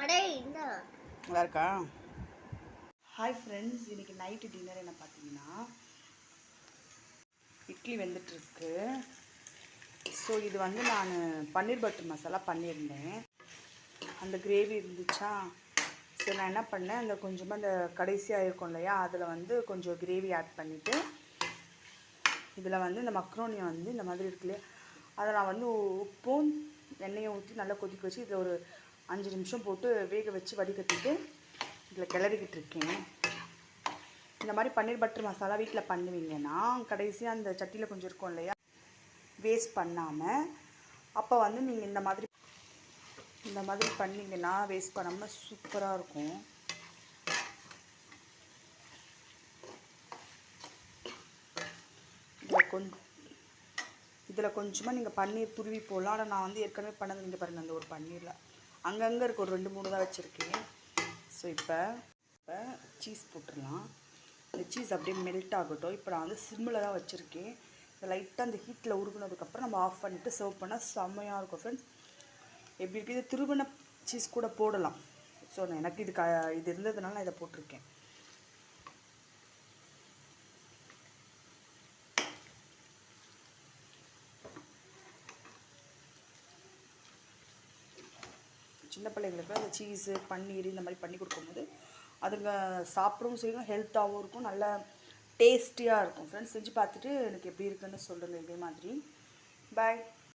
நல்லா இருக்கா? Hi friends, இன்றைக்கி நைட்டு டின்னர் என்ன பார்த்தீங்கன்னா இட்லி வெந்துட்டுருக்கு. ஸோ இது வந்து நான் பன்னீர் பட்டர் மசாலா பண்ணியிருந்தேன். அந்த கிரேவி இருந்துச்சா, ஸோ நான் என்ன பண்ணேன், அந்த கொஞ்சமாக அந்த கடைசியாக இருக்கும் இல்லையா, அதில் வந்து கொஞ்சம் கிரேவி ஆட் பண்ணிவிட்டு இதில் வந்து இந்த மக்ரோனியை வந்து இந்த மாதிரி இருக்கு இல்லையா, அதை நான் வந்து உப்பும் எண்ணெயை ஊற்றி நல்லா கொதிக்க வச்சு இதில் ஒரு 5 நிமிஷம் போட்டு வேக வச்சு வடிகட்டிட்டு இதில் கிளறிக்கிட்டு இருக்கேன். இந்த மாதிரி பன்னீர் பட்டர் மசாலா வீட்டில் பண்ணுவீங்கன்னா கடைசியாக அந்த சட்டியில் கொஞ்சம் இருக்கும் இல்லையா, வேஸ்ட் பண்ணாமல் அப்போ வந்து நீங்கள் இந்த மாதிரி பண்ணிங்கன்னா வேஸ்ட் பண்ணாமல் சூப்பராக இருக்கும். இதில் கொஞ்சமாக நீங்கள் பன்னீர் துருவி போடலாம். ஆனால் நான் வந்து ஏற்கனவே பண்ணது இங்கே பாருங்கள், அந்த ஒரு பன்னீரில் அங்கங்கே இருக்க ஒரு 2-3 தான் வச்சுருக்கேன். ஸோ இப்போ சீஸ் போட்டுடலாம். இந்த சீஸ் அப்படியே மெல்ட் ஆகட்டும். இப்போ நான் வந்து சிம்மில் தான் வச்சுருக்கேன். இந்த லைட்டாக அந்த ஹீட்டில் உருகுனதுக்கப்புறம் நம்ம ஆஃப் பண்ணிவிட்டு சர்வ் பண்ணால் செம்மையாக இருக்கும் ஃப்ரெண்ட்ஸ். எப்படி இருக்குது, இது துருவின சீஸ் கூட போடலாம். ஸோ எனக்கு இது இருந்ததுனால நான் இதை போட்டிருக்கேன். சின்ன பிள்ளைங்களுக்கு அந்த சீஸு பன்னீர் இந்த மாதிரி பண்ணி கொடுக்கும்போது அதுங்க சாப்பிடவும் செய்யும், ஹெல்த்தாகவும் இருக்கும், நல்ல டேஸ்டியாக இருக்கும். ஃப்ரெண்ட்ஸ், செஞ்சு பார்த்துட்டு எனக்கு எப்படி இருக்குன்னு சொல்லுங்கள். இதே மாதிரி பாய்.